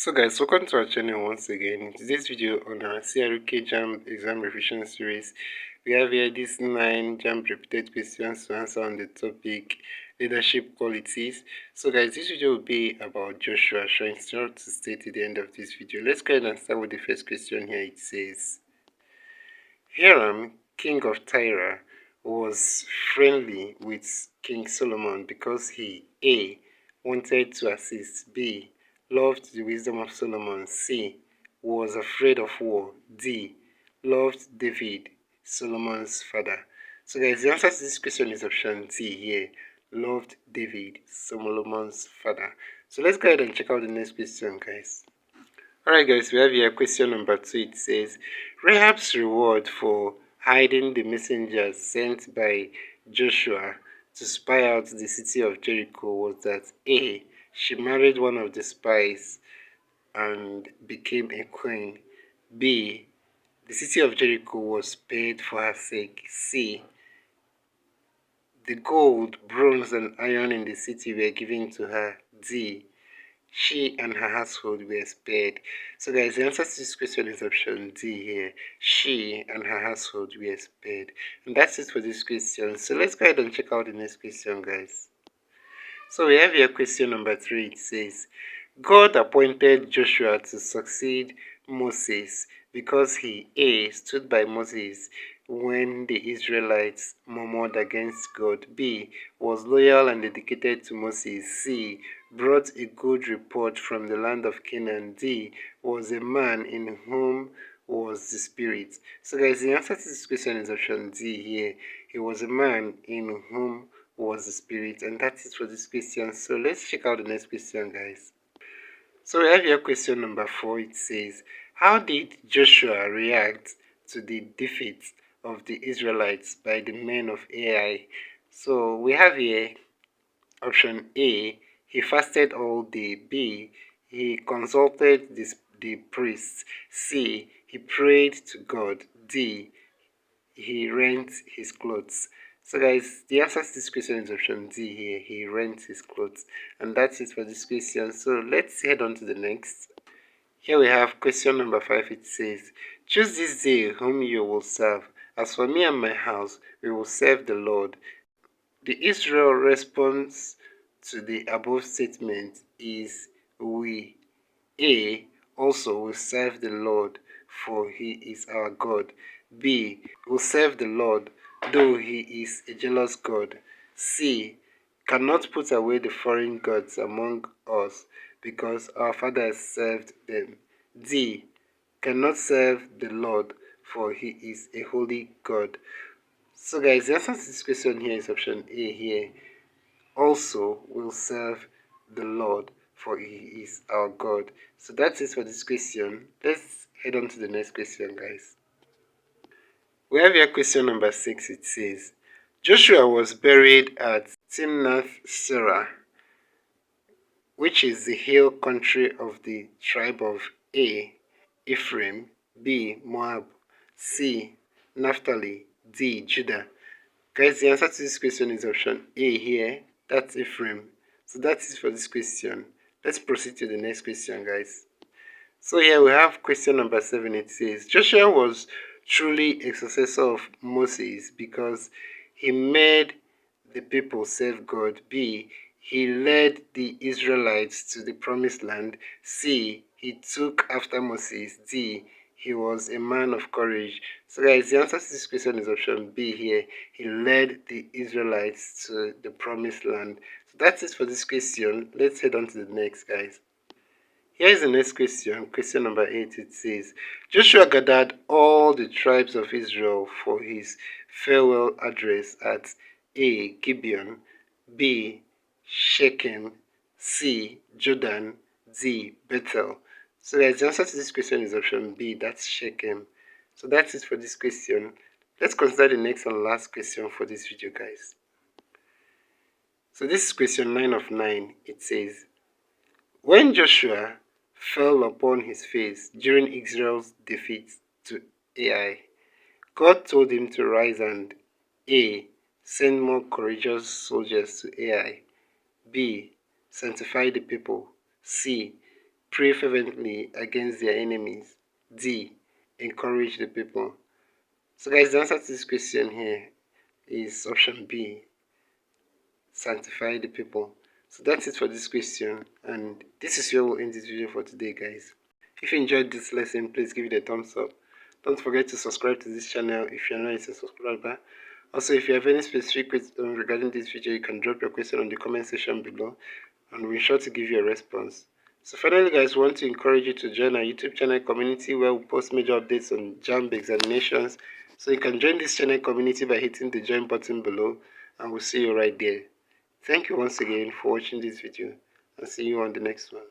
So guys, welcome to our channel once again. In today's video on our CRK JAMB exam revision series, we have here these 9 JAMB repeated questions to answer on the topic leadership qualities. So guys, this video will be about Joshua, so instead to stay to the end of this video. Let's go ahead and start with the first question here. It says, Hiram, king of Tyre, was friendly with King Solomon because he A. wanted to assist, B. loved the wisdom of Solomon, C. was afraid of war, D. loved David, Solomon's father. So guys, the answer to this question is option D here, loved David, Solomon's father. So let's go ahead and check out the next question, guys. Alright guys, we have here question number 2. It says, Rahab's reward for hiding the messengers sent by Joshua to spy out the city of Jericho was that A. she married one of the spies and became a queen. B. the city of Jericho was paid for her sake. C. the gold, bronze, and iron in the city were given to her. D. she and her household were spared. So guys, the answer to this question is option D here. She and her household were spared. And that's it for this question. So let's go ahead and check out the next question, guys. So we have here question number 3. It says, God appointed Joshua to succeed Moses because he A. stood by Moses when the Israelites murmured against God, B. was loyal and dedicated to Moses, C. brought a good report from the land of Canaan, D. was a man in whom was the Spirit. So guys, the answer to this question is option D here. He was a man in whom was the Spirit, and that's it for this question. So let's check out the next question, guys. So we have here question number 4. It says, how did Joshua react to the defeat of the Israelites by the men of Ai? So we have here option A, he fasted all day. B, he consulted the priests. C, he prayed to God. D, he rent his clothes. So guys, the answer to this question is option D here. He rents his clothes. And that's it for this question. So let's head on to the next. Here we have question number 5. It says, choose this day whom you will serve. As for me and my house, we will serve the Lord. The Israel response to the above statement is we A. also will serve the Lord, for he is our God. B. will serve the Lord, though he is a jealous God. C. cannot put away the foreign gods among us, because our fathers served them. D. cannot serve the Lord, for he is a holy God. So guys, the answer to this question here is option A here. Also will serve the Lord, for he is our God. So that's it for this question. Let's head on to the next question, guys. We have here question number 6. It says, Joshua was buried at Timnath Serah, which is the hill country of the tribe of A. Ephraim, B. Moab, C. Naphtali, D. Judah. Guys, the answer to this question is option A here. That's Ephraim. So that's it for this question. Let's proceed to the next question, guys. So here we have question number 7. It says, Joshua was truly a successor of Moses because he made the people serve God. B. he led the Israelites to the promised land. C. he took after Moses. D. he was a man of courage. So guys, the answer to this question is option B here. He led the Israelites to the promised land. So that's it for this question. Let's head on to the next, guys. Here is the next question, question number 8. It says, Joshua gathered all the tribes of Israel for his farewell address at A. Gibeon, B. Shechem, C. Jordan, D. Bethel. So guys, the answer to this question is option B, that's Shechem. So that's it for this question. Let's consider the next and last question for this video, guys. So this is question 9 of 9. It says, when Joshua fell upon his face during Israel's defeat to Ai, God told him to rise and A. send more courageous soldiers to Ai, B. sanctify the people, C. Pray fervently against their enemies. D. Encourage the people. So guys, the answer to this question here is option B. Sanctify the people. So that's it for this question, and this is where we'll end this video for today, guys. If you enjoyed this lesson, please give it a thumbs up. Don't forget to subscribe to this channel if you're not a subscriber. Also, if you have any specific question regarding this video, you can drop your question on the comment section below, and we'll be sure to give you a response. So finally, guys, we want to encourage you to join our YouTube channel community where we post major updates on JAMB examinations. So you can join this channel community by hitting the join button below, and we'll see you right there. Thank you once again for watching this video, and see you on the next one.